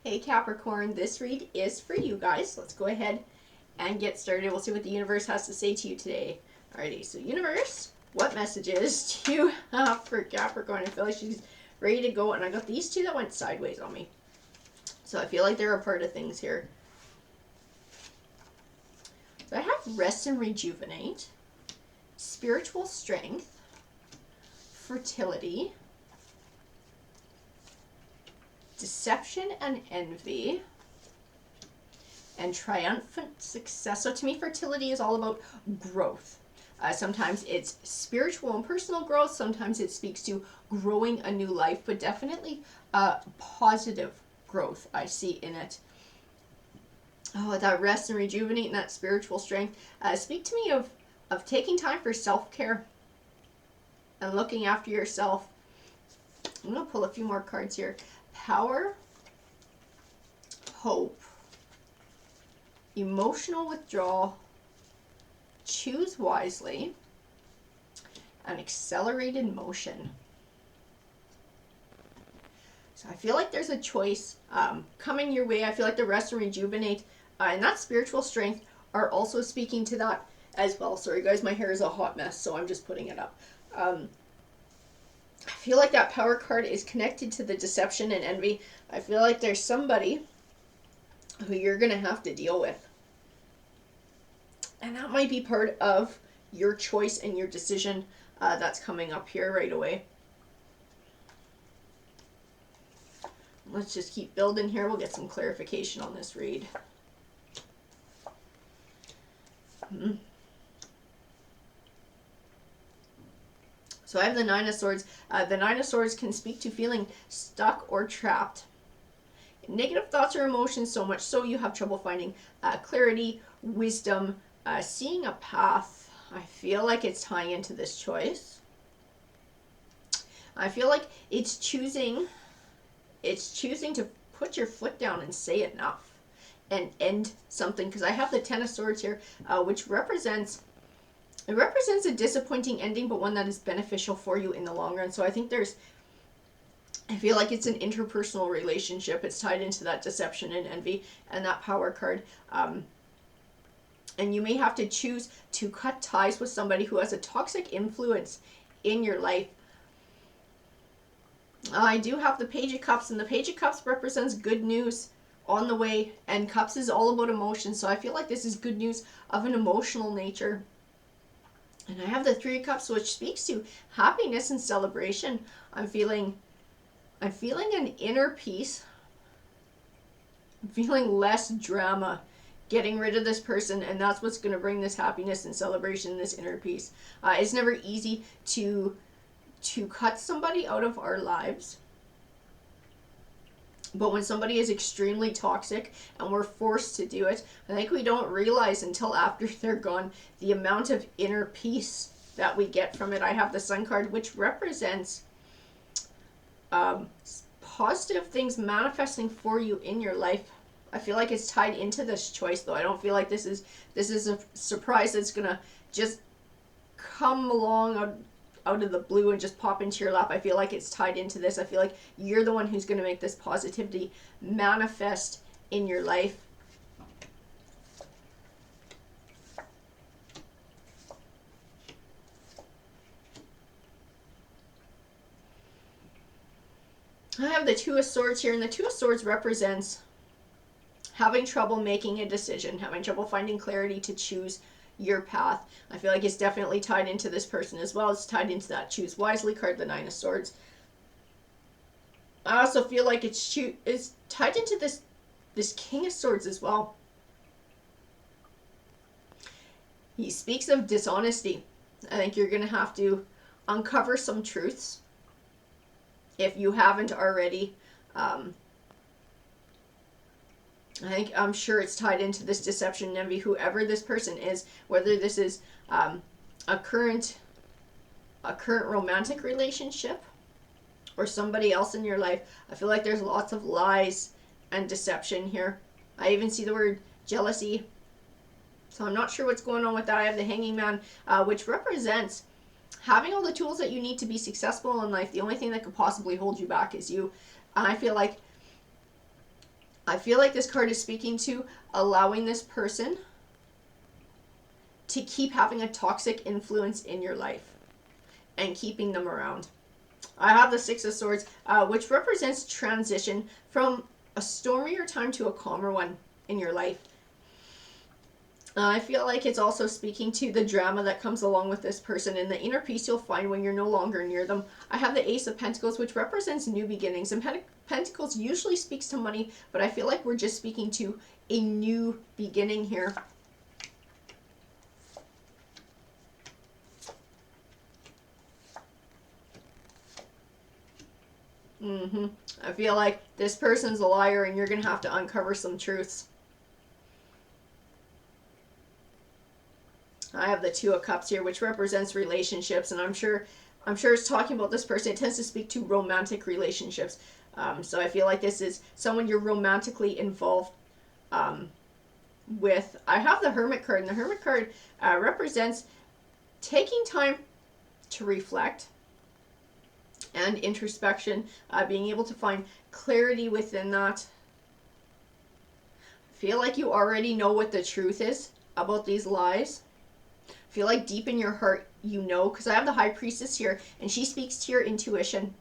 Hey Capricorn, this read is for you guys. Let's go ahead and get started. We'll see what the universe has to say to you today. Alrighty, so universe, what messages do you have for Capricorn? I feel like she's ready to go, and I got these two that went sideways on me. So I feel like they're a part of things here. So I have rest and rejuvenate, spiritual strength, fertility, deception and envy, and triumphant success. So to me, fertility is all about growth. Sometimes it's spiritual and personal growth. Sometimes it speaks to growing a new life, but definitely positive growth I see in it. Oh, that rest and rejuvenate and that spiritual strength speak to me of taking time for self-care and looking after yourself. I'm going to pull a few more cards here. Power, hope, emotional withdrawal, choose wisely, and accelerated motion. So I feel like there's a choice coming your way. I feel like the rest and rejuvenate and that spiritual strength are also speaking to that as well. Sorry guys, my hair is a hot mess, so I'm just putting it up. I feel like that power card is connected to the deception and envy. I feel like there's somebody who you're going to have to deal with. And that might be part of your choice and your decision that's coming up here right away. Let's just keep building here. We'll get some clarification on this read. So I have the Nine of Swords. The Nine of Swords can speak to feeling stuck or trapped. Negative thoughts or emotions so much so you have trouble finding clarity, wisdom, seeing a path. I feel like it's tying into this choice. I feel like it's choosing to put your foot down and say enough and end something, because I have the Ten of Swords here, which represents a disappointing ending, but one that is beneficial for you in the long run. So I feel like it's an interpersonal relationship. It's tied into that deception and envy and that power card. And you may have to choose to cut ties with somebody who has a toxic influence in your life. I do have the Page of Cups, and the Page of Cups represents good news on the way, and Cups is all about emotion. So I feel like this is good news of an emotional nature. And I have the Three of Cups, which speaks to happiness and celebration. I'm feeling an inner peace. I'm feeling less drama, getting rid of this person, and that's what's going to bring this happiness and celebration, this inner peace. It's never easy to cut somebody out of our lives. But when somebody is extremely toxic and we're forced to do it, I think we don't realize until after they're gone the amount of inner peace that we get from it. I have the Sun card, which represents positive things manifesting for you in your life. I feel like it's tied into this choice, though. I don't feel like this is a surprise that's gonna just come along out of the blue and just pop into your lap. I feel like it's tied into this. I feel like you're the one who's going to make this positivity manifest in your life. I have the Two of Swords here, and the Two of Swords represents having trouble making a decision, having trouble finding clarity to choose your path. I feel like it's definitely tied into this person as well. It's tied into that Choose Wisely card, the Nine of Swords. I also feel like it's tied into this King of Swords as well. He speaks of dishonesty. I think you're going to have to uncover some truths if you haven't already. I'm sure it's tied into this deception and envy, whoever this person is, whether this is a current romantic relationship or somebody else in your life. I feel like there's lots of lies and deception here. I even see the word jealousy. So I'm not sure what's going on with that. I have the Hanging Man, which represents having all the tools that you need to be successful in life. The only thing that could possibly hold you back is you. I feel like I feel like this card is speaking to allowing this person to keep having a toxic influence in your life and keeping them around. I have the Six of Swords, which represents transition from a stormier time to a calmer one in your life. I feel like it's also speaking to the drama that comes along with this person and the inner peace you'll find when you're no longer near them. I have the Ace of Pentacles, which represents new beginnings. And Pentacles usually speaks to money, but I feel like we're just speaking to a new beginning here. I feel like this person's a liar and you're going to have to uncover some truths. I have the Two of Cups here, which represents relationships, and I'm sure it's talking about this person. It tends to speak to romantic relationships. So I feel like this is someone you're romantically involved with. I have the Hermit card, and the Hermit card represents taking time to reflect and introspection, being able to find clarity within that. I feel like you already know what the truth is about these lies. I feel like deep in your heart you know, because I have the High Priestess here, and she speaks to your intuition.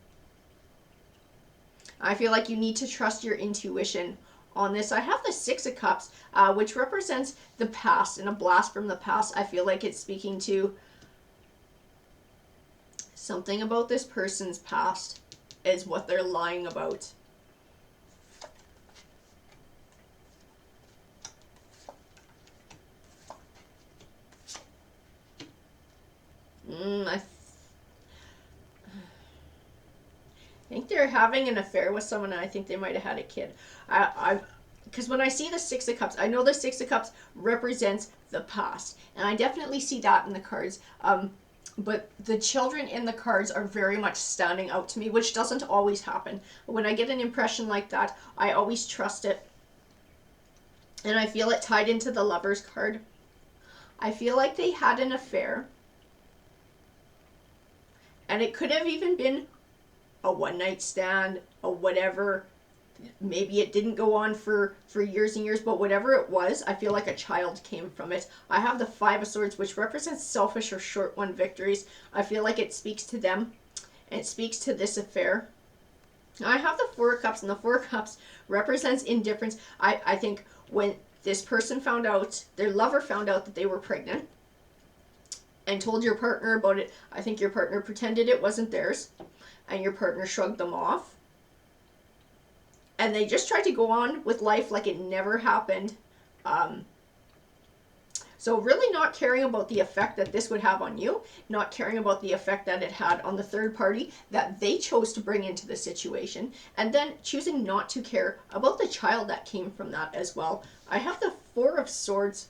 I feel like you need to trust your intuition on this. I have the Six of Cups, which represents the past and a blast from the past. I feel like it's speaking to something about this person's past is what they're lying about. I think they're having an affair with someone, and I think they might have had a kid. Because when I see the Six of Cups, I know the Six of Cups represents the past, and I definitely see that in the cards. But the children in the cards are very much standing out to me, which doesn't always happen. When I get an impression like that, I always trust it. And I feel it tied into the Lovers card. I feel like they had an affair. And it could have even been a one-night stand, or whatever. Maybe it didn't go on for years and years, but whatever it was, I feel like a child came from it. I have the Five of Swords, which represents selfish or short-won victories. I feel like it speaks to them, and it speaks to this affair. I have the Four of Cups, and the Four of Cups represents indifference. I think when this person found out, their lover found out that they were pregnant, and told your partner about it, I think your partner pretended it wasn't theirs, and your partner shrugged them off. And they just tried to go on with life like it never happened. So really not caring about the effect that this would have on you, not caring about the effect that it had on the third party that they chose to bring into the situation, and then choosing not to care about the child that came from that as well. I have the Four of Swords,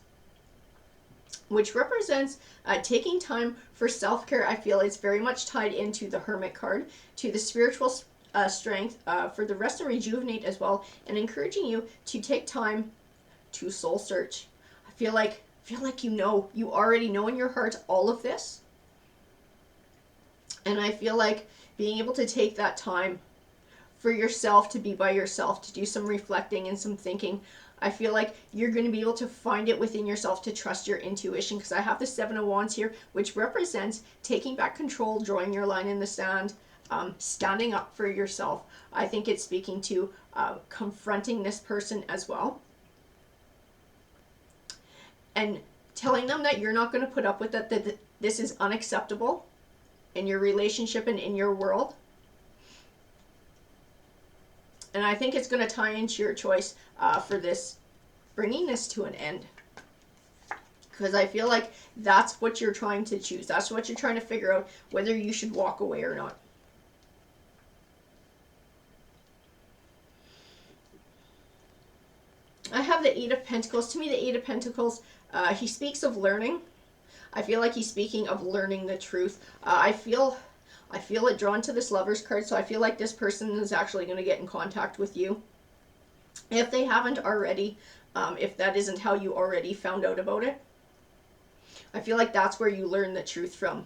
which represents taking time for self-care. I feel it's very much tied into the Hermit card, to the spiritual strength for the rest and rejuvenate as well, and encouraging you to take time to soul search. I feel like you already know in your heart all of this, and I feel like being able to take that time for yourself, to be by yourself, to do some reflecting and some thinking. I feel like you're going to be able to find it within yourself to trust your intuition, because I have the Seven of Wands here, which represents taking back control, drawing your line in the sand, standing up for yourself. I think it's speaking to confronting this person as well, and telling them that you're not going to put up with it, that this is unacceptable in your relationship and in your world. And I think it's going to tie into your choice for this, bringing this to an end. Because I feel like that's what you're trying to choose. That's what you're trying to figure out, whether you should walk away or not. I have the Eight of Pentacles. To me, the Eight of Pentacles, he speaks of learning. I feel like he's speaking of learning the truth. I feel it drawn to this Lovers card, so I feel like this person is actually going to get in contact with you. If they haven't already, if that isn't how you already found out about it. I feel like that's where you learn the truth from.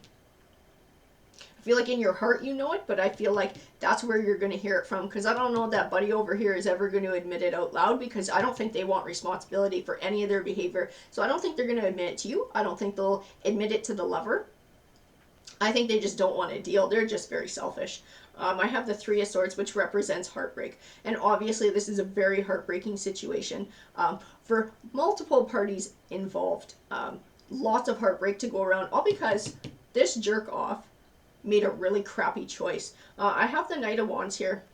I feel like in your heart you know it, but I feel like that's where you're going to hear it from, because I don't know that buddy over here is ever going to admit it out loud, because I don't think they want responsibility for any of their behavior. So I don't think they're going to admit it to you. I don't think they'll admit it to the lover. I think they just don't want to deal. They're just very selfish. I have the Three of Swords, which represents heartbreak. And obviously this is a very heartbreaking situation for multiple parties involved. Lots of heartbreak to go around, all because this jerk off made a really crappy choice. I have the Knight of Wands here.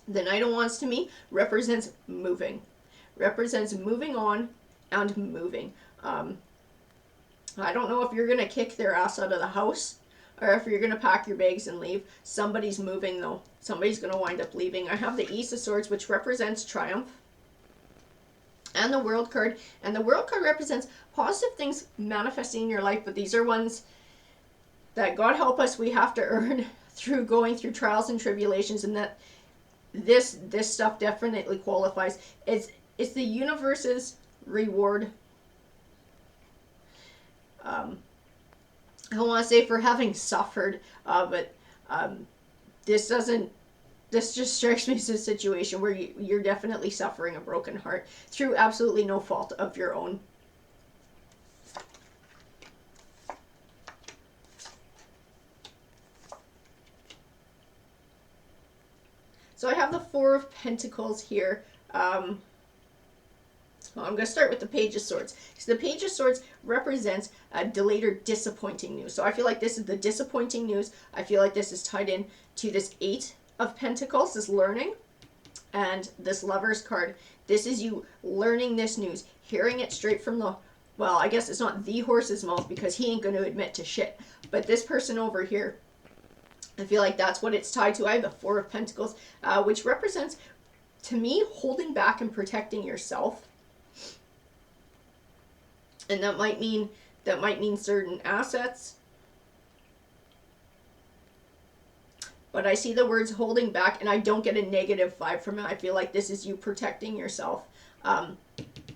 The Knight of Wands to me represents moving. Represents moving on and moving. I don't know if you're going to kick their ass out of the house or if you're going to pack your bags and leave. Somebody's moving though. Somebody's going to wind up leaving. I have the Ace of Swords, which represents triumph. And the World card. And the World card represents positive things manifesting in your life, but these are ones that, God help us, we have to earn through going through trials and tribulations, and that this stuff definitely qualifies. It's the universe's reward. I don't want to say for having suffered, but this just strikes me as a situation where you're definitely suffering a broken heart through absolutely no fault of your own. So I have the Four of Pentacles here. Well, I'm going to start with the Page of Swords. So the Page of Swords represents delayed or disappointing news. So I feel like this is the disappointing news. I feel like this is tied in to this Eight of Pentacles, this learning, and this Lover's card. This is you learning this news, hearing it straight from the, well, I guess it's not the horse's mouth because he ain't going to admit to shit. But this person over here, I feel like that's what it's tied to. I have the Four of Pentacles, which represents, to me, holding back and protecting yourself. And that might mean certain assets. But I see the words holding back, and I don't get a negative vibe from it. I feel like this is you protecting yourself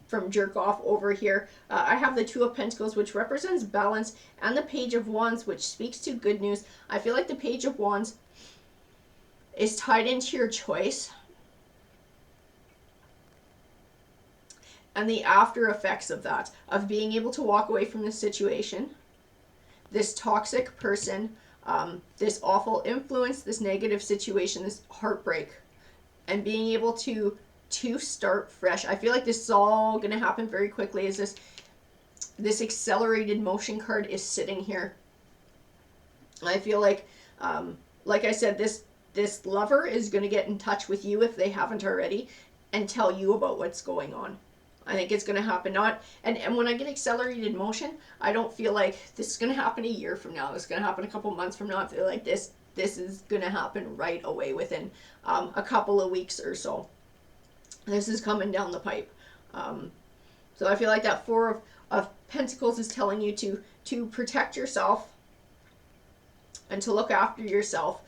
from jerk off over here. I have the Two of Pentacles, which represents balance, and the Page of Wands, which speaks to good news. I feel like the Page of Wands is tied into your choice and the after effects of that, of being able to walk away from this situation, this toxic person, this awful influence, this negative situation, this heartbreak, and being able to start fresh. I feel like this is all going to happen very quickly, as this accelerated motion card is sitting here. I feel like I said, this lover is going to get in touch with you if they haven't already and tell you about what's going on. I think it's going to happen. And when I get accelerated motion, I don't feel like this is going to happen a year from now. This is going to happen a couple months from now. I feel like this is going to happen right away within a couple of weeks or so. This is coming down the pipe. So I feel like that Four of Pentacles is telling you to protect yourself and to look after yourself,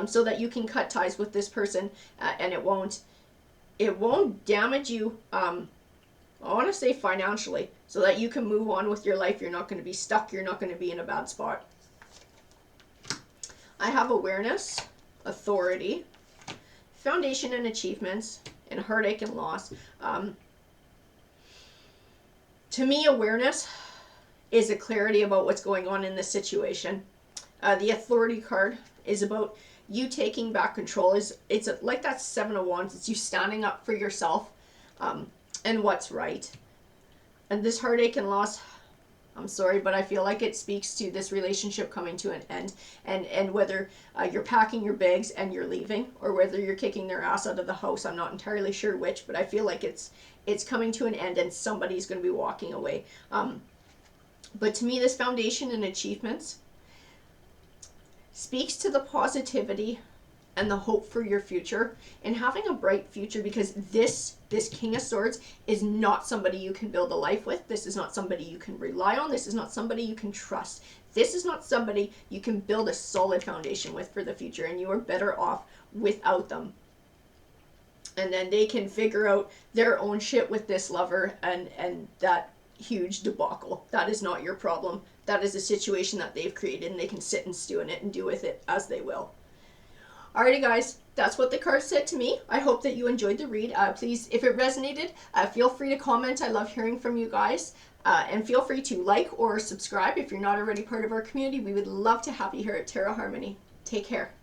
so that you can cut ties with this person, and it won't damage you. I want to say financially, so that you can move on with your life. You're not going to be stuck. You're not going to be in a bad spot. I have awareness, authority, foundation and achievements, and heartache and loss. To me, awareness is a clarity about what's going on in this situation. The authority card is about you taking back control. It's like that Seven of Wands. It's you standing up for yourself. And what's right. And this heartache and loss, I'm sorry, but I feel like it speaks to this relationship coming to an end, and whether you're packing your bags and you're leaving, or whether you're kicking their ass out of the house. I'm not entirely sure which, but I feel like it's coming to an end and somebody's going to be walking away. But to me, this foundation and achievements speaks to the positivity and the hope for your future and having a bright future, because this King of Swords is not somebody you can build a life with. This is not somebody you can rely on. This is not somebody you can trust. This is not somebody you can build a solid foundation with for the future, and you are better off without them. And then they can figure out their own shit with this lover, and that huge debacle. That is not your problem. That is a situation that they've created, and they can sit and stew in it and do with it as they will. Alrighty guys, that's what the card said to me. I hope that you enjoyed the read. Please, if it resonated, feel free to comment. I love hearing from you guys. And feel free to like or subscribe if you're not already part of our community. We would love to have you here at Tarot Harmony. Take care.